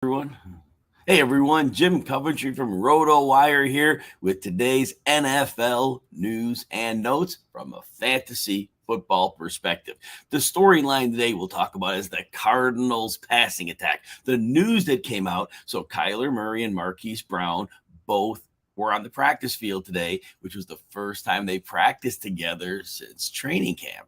Everyone. Hey everyone, Jim Coventry from Rotowire here with today's NFL news and notes from a fantasy football perspective. The storyline today we'll talk about is the Cardinals passing attack. The news that came out, so Kyler Murray and Marquise Brown both were on the practice field today, which was the first time they practiced together since training camp.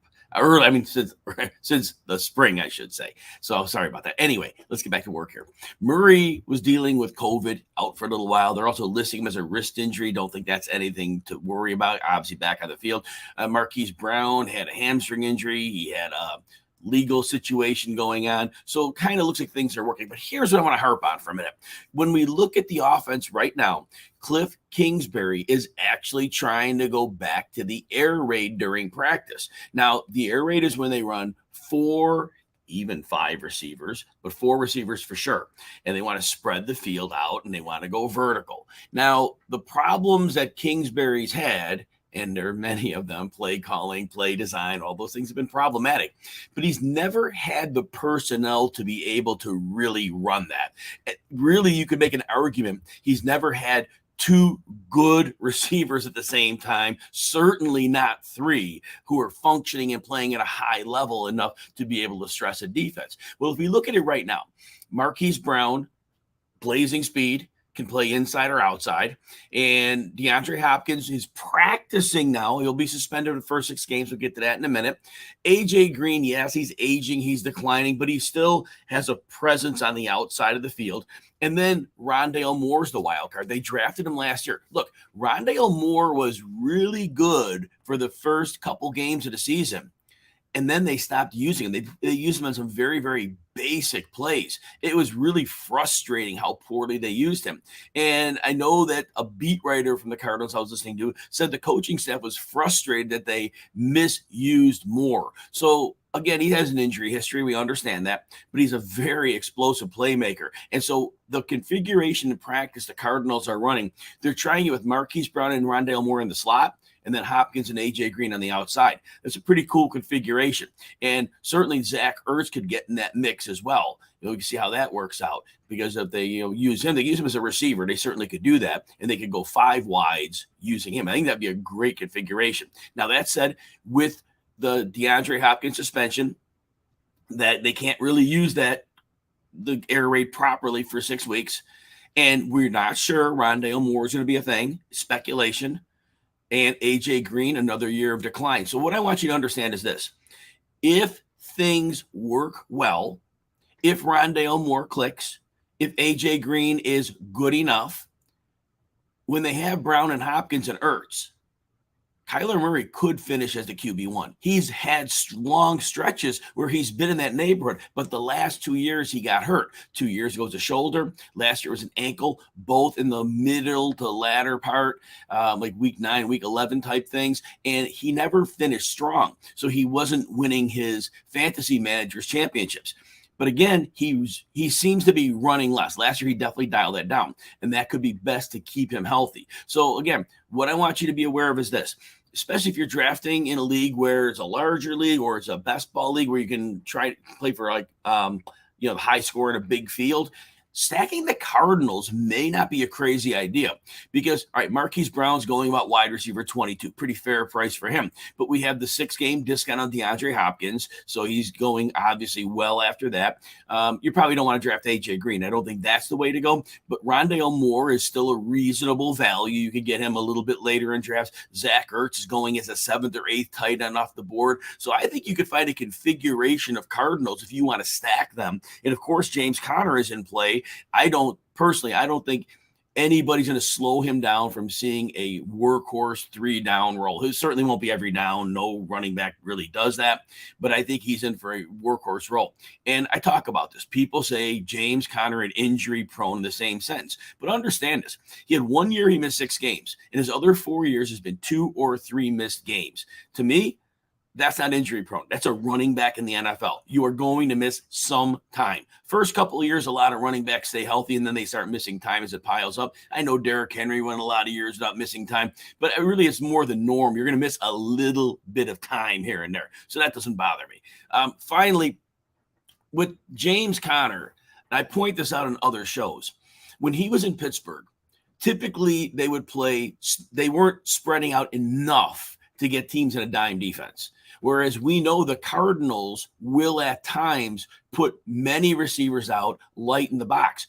Since the spring, I should say. So sorry about that. Anyway, let's get back to work here. Murray was dealing with COVID, out for a little while. They're also listing him as a wrist injury. Don't think that's anything to worry about. Obviously, back on the field. Marquise Brown had a hamstring injury. He had a legal situation going on. So kind of looks like things are working. But here's what I want to harp on for a minute. When we look at the offense right now, Cliff Kingsbury is actually trying to go back to the air raid during practice. Now, the air raid is when they run 4, even 5 receivers, but 4 receivers for sure. And they want to spread the field out and they want to go vertical. Now, the problems that Kingsbury's had, and there are many of them, play calling, play design, all those things have been problematic. But he's never had the personnel to be able to really run that. Really, you could make an argument he's never had 2 good receivers at the same time, certainly not 3 who are functioning and playing at a high level enough to be able to stress a defense. Well, if we look at it right now, Marquise Brown, blazing speed, can play inside or outside. And DeAndre Hopkins is practicing now. He'll be suspended for the first 6 games. We'll get to that in a minute. AJ Green, yes, he's aging, he's declining, but he still has a presence on the outside of the field. And then Rondale Moore's the wild card. They drafted him last year. Look, Rondale Moore was really good for the first couple games of the season. And then they stopped using him. They used him on some very, very basic plays. It was really frustrating how poorly they used him. And I know that a beat writer from the Cardinals I was listening to said the coaching staff was frustrated that they misused Moore. So again, he has an injury history. We understand that, but he's a very explosive playmaker. And so the configuration in practice the Cardinals are running, they're trying it with Marquise Brown and Rondale Moore in the slot, and then Hopkins and AJ Green on the outside. That's a pretty cool configuration. And certainly Zach Ertz could get in that mix as well. You can see how that works out because if they use him as a receiver, they certainly could do that. And they could go 5 wides using him. I think that'd be a great configuration. Now, that said, with the DeAndre Hopkins suspension, that they can't really use the air raid properly for 6 weeks. And we're not sure Rondale Moore is going to be a thing. Speculation. And AJ Green, another year of decline. So what I want you to understand is this. If things work well, if Rondale Moore clicks, if AJ Green is good enough, when they have Brown and Hopkins and Ertz, Kyler Murray could finish as the QB1. He's had long stretches where he's been in that neighborhood, but the last 2 years he got hurt. 2 years ago it was a shoulder. Last year was an ankle, both in the middle to latter part, like week 9, week 11 type things, and he never finished strong. So he wasn't winning his fantasy managers championships. But again, he seems to be running less. Last year, he definitely dialed that down, and that could be best to keep him healthy. So again, what I want you to be aware of is this, especially if you're drafting in a league where it's a larger league or it's a best ball league where you can try to play for the high score in a big field. Stacking the Cardinals may not be a crazy idea because, all right, Marquise Brown's going about wide receiver 22, pretty fair price for him. But we have the 6-game discount on DeAndre Hopkins, so he's going obviously well after that. You probably don't want to draft AJ Green. I don't think that's the way to go. But Rondale Moore is still a reasonable value. You could get him a little bit later in drafts. Zach Ertz is going as a 7th or 8th tight end off the board. So I think you could find a configuration of Cardinals if you want to stack them. And, of course, James Conner is in play. I don't think anybody's going to slow him down from seeing a workhorse 3-down role. He certainly won't be every down. No running back really does that, but I think he's in for a workhorse role. And I talk about this. People say James Conner and injury prone in the same sense, but understand this. He had 1 year he missed 6 games, and his other 4 years has been 2 or 3 missed games. To me, that's not injury prone. That's a running back in the NFL. You are going to miss some time. First couple of years, a lot of running backs stay healthy, and then they start missing time as it piles up. I know Derrick Henry went a lot of years without missing time, but really it's more the norm. You're going to miss a little bit of time here and there. So that doesn't bother me. Finally, with James Conner, and I point this out in other shows. When he was in Pittsburgh, typically they weren't spreading out enough to get teams in a dime defense. Whereas we know the Cardinals will at times put many receivers out light in the box.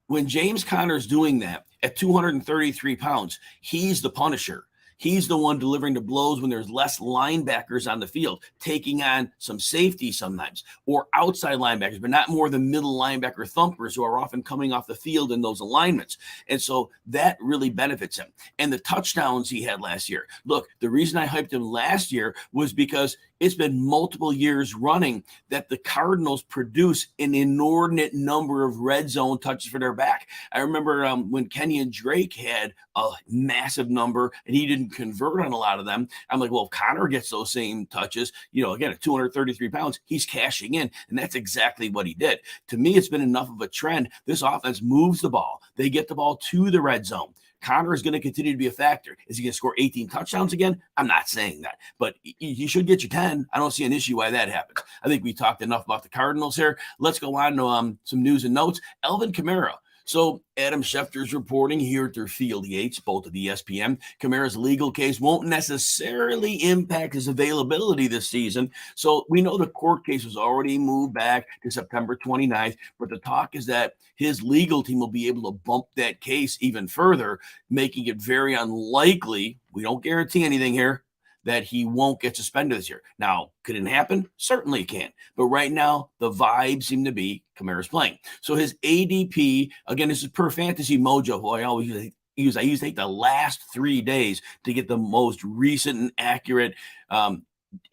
When James Conner's doing that at 233 pounds, he's the punisher. He's the one delivering the blows when there's less linebackers on the field, taking on some safety sometimes, or outside linebackers, but not more than middle linebacker thumpers who are often coming off the field in those alignments. And so that really benefits him. And the touchdowns he had last year. Look, the reason I hyped him last year was because it's been multiple years running that the Cardinals produce an inordinate number of red zone touches for their back. I remember when Kenyon Drake had a massive number and he didn't convert on a lot of them. I'm like, well, if Conner gets those same touches, again, at 233 pounds, he's cashing in. And that's exactly what he did. To me, it's been enough of a trend. This offense moves the ball. They get the ball to the red zone. Conner is going to continue to be a factor. Is he going to score 18 touchdowns again? I'm not saying that, but he should get you 10. I don't see an issue why that happens. I think we talked enough about the Cardinals here. Let's go on to some news and notes. Alvin Kamara. So Adam Schefter's reporting here at their Field Yates, both of ESPN. Kamara's legal case won't necessarily impact his availability this season. So we know the court case was already moved back to September 29th, but the talk is that his legal team will be able to bump that case even further, making it very unlikely, we don't guarantee anything here, that he won't get suspended this year. Now, could it happen? Certainly it can. But right now, the vibes seem to be Kamara's playing. So his ADP, again, this is per Fantasy Mojo, who I always use. I usually take the last 3 days to get the most recent and accurate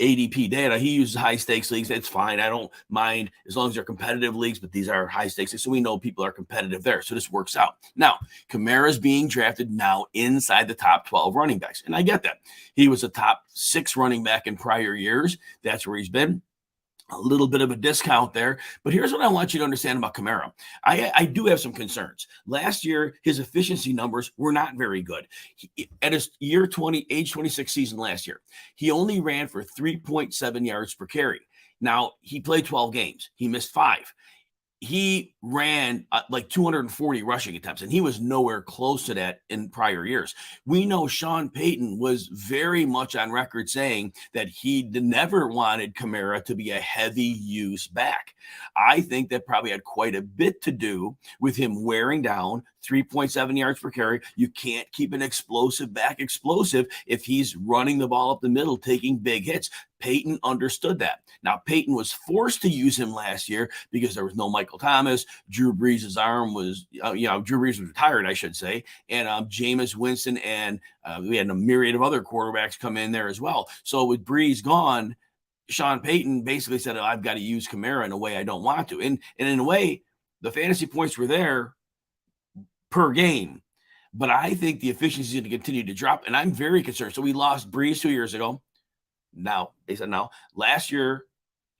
ADP data. He uses high stakes leagues. It's fine. I don't mind as long as they're competitive leagues, but these are high stakes. So we know people are competitive there. So this works out. Now, Kamara is being drafted now inside the top 12 running backs. And I get that. He was a top 6 running back in prior years. That's where he's been. A little bit of a discount there. But here's what I want you to understand about Kamara. I do have some concerns. Last year, his efficiency numbers were not very good. At his age 26 season last year, he only ran for 3.7 yards per carry. Now, he played 12 games. He missed 5. He ran like 240 rushing attempts, and he was nowhere close to that in prior years. We know Sean Payton was very much on record saying that he never wanted Kamara to be a heavy use back. I think that probably had quite a bit to do with him wearing down 3.7 yards per carry. You can't keep an explosive back explosive if he's running the ball up the middle, taking big hits. Payton understood that. Now, Payton was forced to use him last year because there was no Michael Thomas. Drew Brees' arm was, Drew Brees was retired, I should say. And Jameis Winston and we had a myriad of other quarterbacks come in there as well. So with Brees gone, Sean Payton basically said, I've got to use Kamara in a way I don't want to. And in a way, the fantasy points were there per game. But I think the efficiency is going to continue to drop, and I'm very concerned. So we lost Brees 2 years ago. Now, they said now. Last year,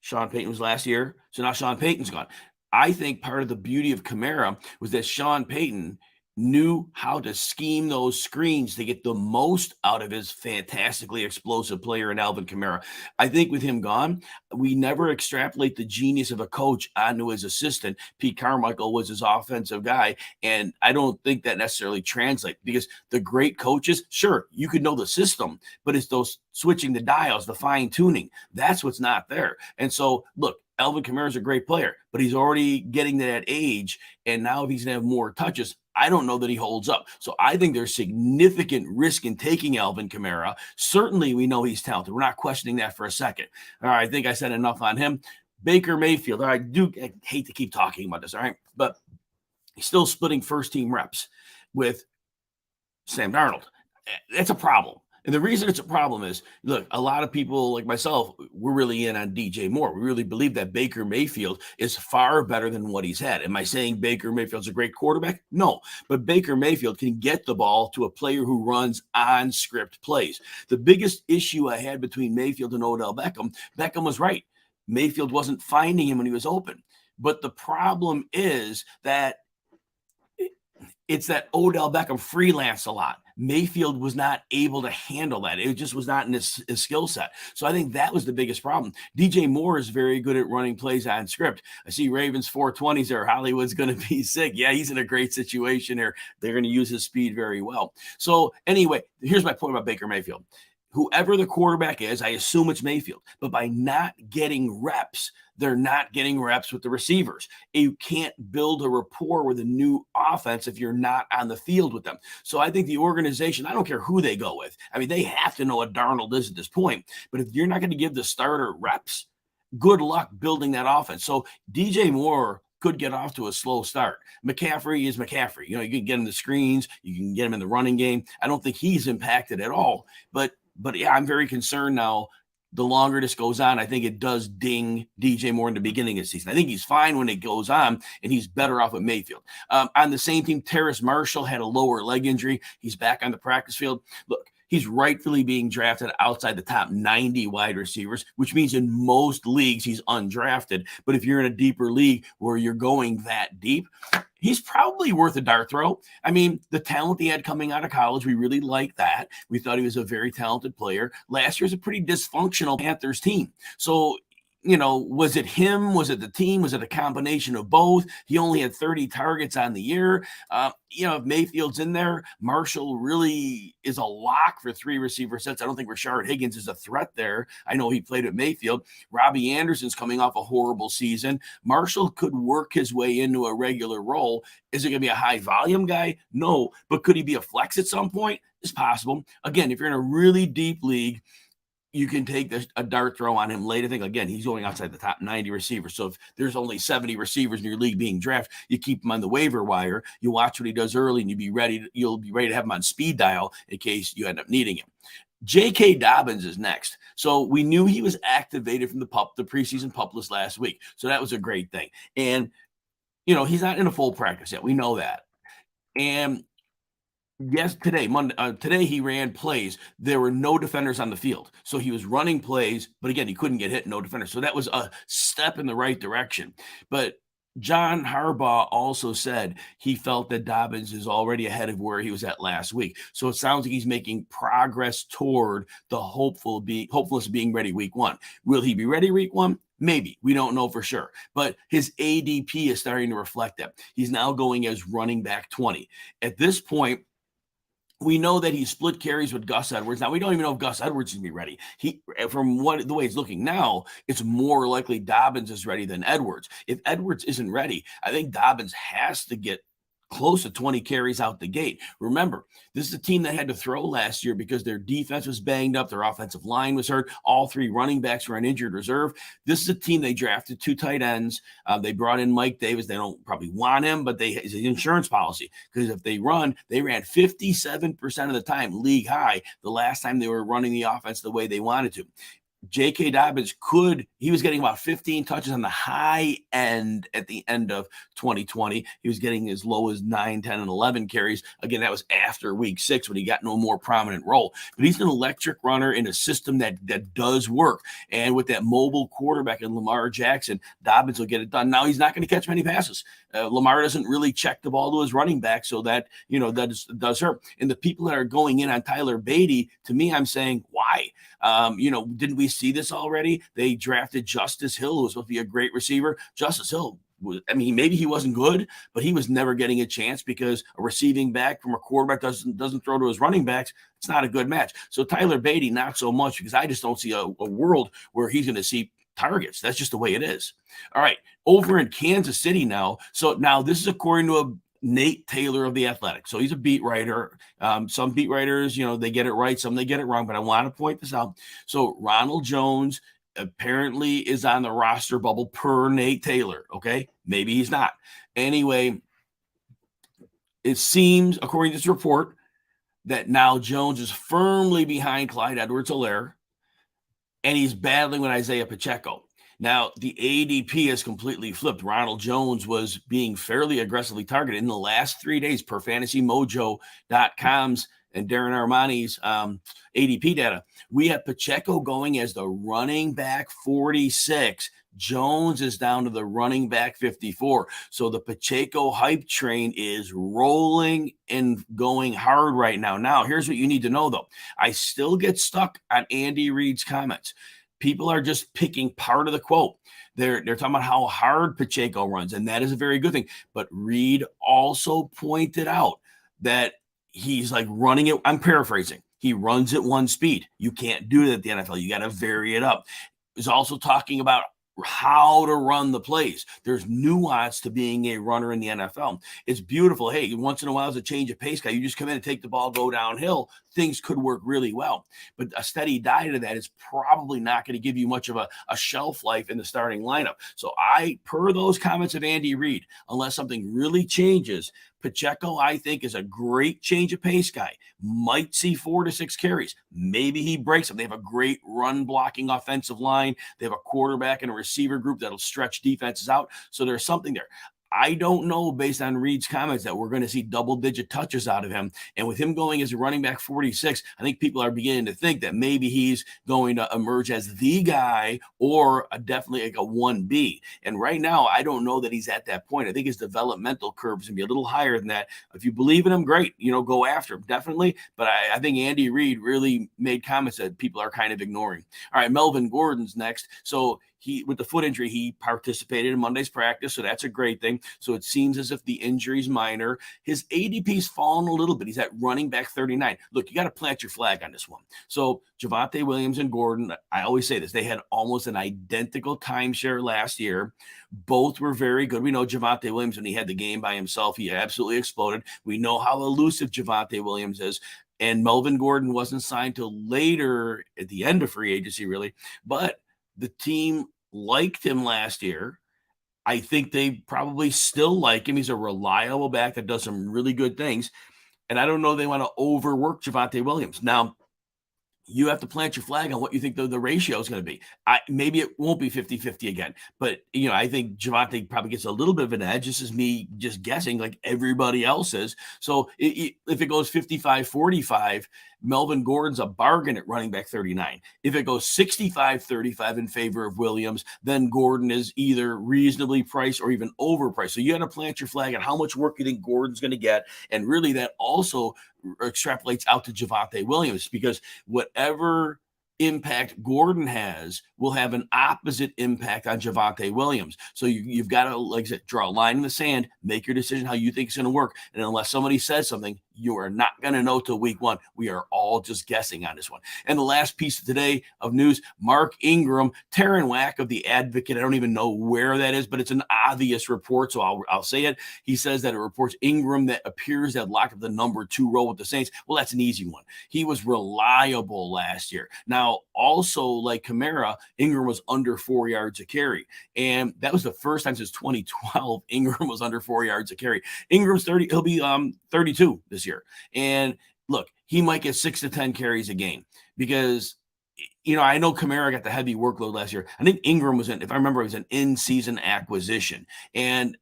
Sean Payton was last year. So now Sean Payton's gone. I think part of the beauty of Kamara was that Sean Payton knew how to scheme those screens to get the most out of his fantastically explosive player in Alvin Kamara. I think with him gone, we never extrapolate the genius of a coach onto his assistant. Pete Carmichael was his offensive guy, and I don't think that necessarily translates because the great coaches, sure, you could know the system, but it's those switching the dials, the fine tuning. That's what's not there. And so, look, Alvin Kamara is a great player, but he's already getting to that age, and now if he's going to have more touches, I don't know that he holds up. So I think there's significant risk in taking Alvin Kamara. Certainly, we know he's talented. We're not questioning that for a second. All right, I think I said enough on him. Baker Mayfield. All right, I hate to keep talking about this, all right? But he's still splitting first-team reps with Sam Darnold. That's a problem. And the reason it's a problem is, look, a lot of people like myself, we're really in on DJ Moore. We really believe that Baker Mayfield is far better than what he's had. Am I saying Baker Mayfield's a great quarterback? No, but Baker Mayfield can get the ball to a player who runs on script plays. The biggest issue I had between Mayfield and Odell Beckham was right. Mayfield wasn't finding him when he was open. But the problem is that it's that Odell Beckham freelance a lot. Mayfield was not able to handle that. It just was not in his skill set. So I think that was the biggest problem. DJ Moore is very good at running plays on script. I see Ravens 420s there. Hollywood's going to be sick. Yeah, he's in a great situation here. They're going to use his speed very well. So anyway, here's my point about Baker Mayfield. Whoever the quarterback is, I assume it's Mayfield. But by not getting reps, they're not getting reps with the receivers. You can't build a rapport with a new offense if you're not on the field with them. So I think the organization, I don't care who they go with. I mean, they have to know what Darnold is at this point. But if you're not going to give the starter reps, good luck building that offense. So DJ Moore could get off to a slow start. McCaffrey is McCaffrey. You can get him the screens. You can get him in the running game. I don't think he's impacted at all. But yeah, I'm very concerned now. The longer this goes on, I think it does ding DJ Moore in the beginning of the season. I think he's fine when it goes on, and he's better off with Mayfield. On the same team, Terrace Marshall had a lower leg injury. He's back on the practice field. Look, he's rightfully being drafted outside the top 90 wide receivers, which means in most leagues he's undrafted. But if you're in a deeper league where you're going that deep, he's probably worth a dart throw. I mean, the talent he had coming out of college, we really liked that. We thought he was a very talented player. Last year's a pretty dysfunctional Panthers team. So, was it him? Was it the team? Was it a combination of both? He only had 30 targets on the year. If Mayfield's in there, Marshall really is a lock for 3 receiver sets. I don't think Rashard Higgins is a threat there. I know he played at Mayfield. Robbie Anderson's coming off a horrible season. Marshall could work his way into a regular role. Is it going to be a high volume guy? No. But could he be a flex at some point? It's possible. Again, if you're in a really deep league, you can take a dart throw on him late. I think, again, he's going outside the top 90 receivers. So if there's only 70 receivers in your league being drafted, you keep him on the waiver wire. You watch what he does early, and you'll be ready to have him on speed dial in case you end up needing him. J.K. Dobbins is next. So we knew he was activated from the preseason PUP list last week. So that was a great thing. And, he's not in a full practice yet. We know that. And yes, today he ran plays. There were no defenders on the field. So he was running plays, but again, he couldn't get hit, no defenders. So that was a step in the right direction. But John Harbaugh also said he felt that Dobbins is already ahead of where he was at last week. So it sounds like he's making progress toward the hopefulness of being ready week 1. Will he be ready week 1? Maybe. We don't know for sure. But his ADP is starting to reflect that. He's now going as running back 20. At this point, we know that he split carries with Gus Edwards. Now, we don't even know if Gus Edwards is going to be ready. From the way it's looking now, it's more likely Dobbins is ready than Edwards. If Edwards isn't ready, I think Dobbins has to get close to 20 carries out the gate. Remember, this is a team that had to throw last year because their defense was banged up. Their offensive line was hurt. All 3 running backs were on injured reserve. This is a team they drafted 2 tight ends. They brought in Mike Davis. They don't probably want him, but it's an insurance policy because if they ran 57% of the time league high the last time they were running the offense the way they wanted to. J.K. Dobbins he was getting about 15 touches on the high end at the end of 2020. He was getting as low as 9, 10, and 11 carries. Again, that was after week 6 when he got no more prominent role. But he's an electric runner in a system that does work. And with that mobile quarterback in Lamar Jackson, Dobbins will get it done. Now, he's not going to catch many passes. Lamar doesn't really check the ball to his running back, so that, that does hurt. And the people that are going in on Tyler Beatty, to me, I'm saying, why? Didn't we see this already? They drafted Justice Hill, who was supposed to be a great receiver. Justice Hill, maybe he wasn't good, but he was never getting a chance because a receiving back from a quarterback doesn't throw to his running backs. It's not a good match. So Tyler Beatty, not so much, because I just don't see a world where he's going to see targets. That's just the way it is. All right, over in Kansas City now. So now this is according to Nate Taylor of The Athletic. So he's a beat writer. Some beat writers, they get it right. Some they get it wrong. But I want to point this out. So Ronald Jones apparently is on the roster bubble per Nate Taylor. Okay, maybe he's not. Anyway, it seems, according to this report, that now Jones is firmly behind Clyde Edwards-Helaire, and he's battling with Isiah Pacheco. Now, the ADP has completely flipped. Ronald Jones was being fairly aggressively targeted in the last 3 days per FantasyMojo.com's and Darren Armani's ADP data. We have Pacheco going as the running back 46 Jones is down to the running back 54. So the Pacheco hype train is rolling and going hard right now. Now, here's what you need to know, though. I still get stuck on Andy Reid's comments. People are just picking part of the quote. They're talking about how hard Pacheco runs, and that is a very good thing. But Reid also pointed out that he's like running it. I'm paraphrasing. He runs at one speed. You can't do that at the NFL. You got to vary it up. He's also talking about how to run the plays. There's nuance to being a runner in the NFL. It's beautiful. Hey, once in a while, as a change of pace guy, you just come in and take the ball, go downhill. Things could work really well. But a steady diet of that is probably not going to give you much of a shelf life in the starting lineup. So per those comments of Andy Reid, unless something really changes, Pacheco, I think, is a great change of pace guy. Might see 4 to 6 carries. Maybe he breaks them. They have a great run blocking offensive line. They have a quarterback and a receiver group that'll stretch defenses out. So there's something there. I don't know, based on Reid's comments, that we're going to see double-digit touches out of him. And with him going as a running back 46, I think people are beginning to think that maybe he's going to emerge as the guy or definitely like a 1B. And right now, I don't know that he's at that point. I think his developmental curve is going to be a little higher than that. If you believe in him, great. Go after him, definitely. But I think Andy Reid really made comments that people are kind of ignoring. All right, Melvin Gordon's next. So with the foot injury, he participated in Monday's practice, so that's a great thing. So it seems as if the injury's minor. His ADP's fallen a little bit. He's at running back 39. Look, you got to plant your flag on this one. So Javonte Williams and Gordon, I always say this, they had almost an identical timeshare last year. Both were very good. We know Javonte Williams, when he had the game by himself, he absolutely exploded. We know how elusive Javonte Williams is. And Melvin Gordon wasn't signed till later at the end of free agency, really. But the team liked him last year. I think they probably still like him. He's a reliable back that does some really good things. And I don't know they want to overwork Javonte Williams. Now, you have to plant your flag on what you think the ratio is going to be. Maybe it won't be 50-50 again. But, I think Javonte probably gets a little bit of an edge. This is me just guessing like everybody else is. So if it goes 55-45, Melvin Gordon's a bargain at running back 39. If it goes 65-35 in favor of Williams, then Gordon is either reasonably priced or even overpriced. So you got to plant your flag on how much work you think Gordon's going to get. And really that also extrapolates out to Javonte Williams, because whatever impact Gordon has will have an opposite impact on Javonte Williams. So you've got to, like I said, draw a line in the sand, make your decision how you think it's going to work. And unless somebody says something, you are not going to know till week one. We are all just guessing on this one. And the last piece of today of news, Mark Ingram, Taryn Wack of The Advocate. I don't even know where that is, but it's an obvious report, so I'll say it. He says that it reports Ingram that appears to have locked up the number 2 role with the Saints. Well, that's an easy one. He was reliable last year. Now, also like Kamara, Ingram was under 4 yards a carry. And that was the first time since 2012 Ingram was under 4 yards a carry. Ingram's 30, he'll be 32 this year. And look, he might get 6 to 10 carries a game because, I know Kamara got the heavy workload last year. I think Ingram if I remember, it was an in-season acquisition. And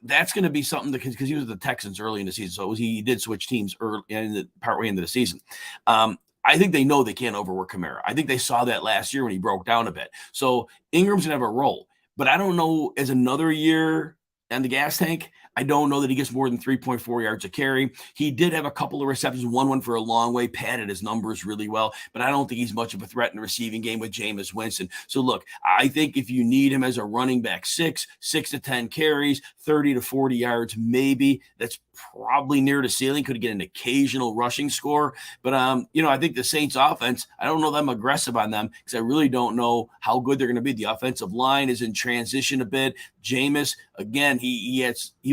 that's going to be something because he was with the Texans early in the season. So he did switch teams early partway into the season. I think they know they can't overwork Kamara. I think they saw that last year when he broke down a bit. So Ingram's going to have a role. But I don't know, as another year on the gas tank, I don't know that he gets more than 3.4 yards a carry. He did have a couple of receptions, one for a long way, padded his numbers really well, but I don't think he's much of a threat in the receiving game with Jameis Winston. So look, I think if you need him as a running back 6 to 10 carries, 30 to 40 yards, maybe that's probably near the ceiling. Could get an occasional rushing score. But, I think the Saints offense, I don't know that I'm aggressive on them because I really don't know how good they're going to be. The offensive line is in transition a bit. Jameis, again, he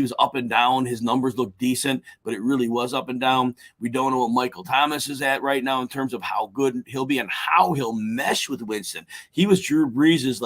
was up and down. His numbers look decent, but it really was up and down. We don't know what Michael Thomas is at right now in terms of how good he'll be and how he'll mesh with Winston. He was Drew Brees'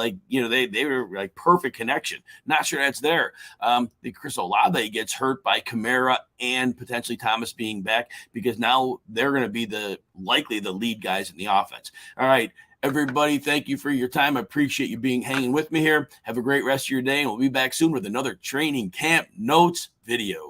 they were like perfect connection. Not sure that's there. The Chris Olave gets hurt by Kamara and potentially Thomas being back because now they're going to be likely the lead guys in the offense. All right. Everybody, thank you for your time. I appreciate you hanging with me here. Have a great rest of your day, and we'll be back soon with another training camp notes video.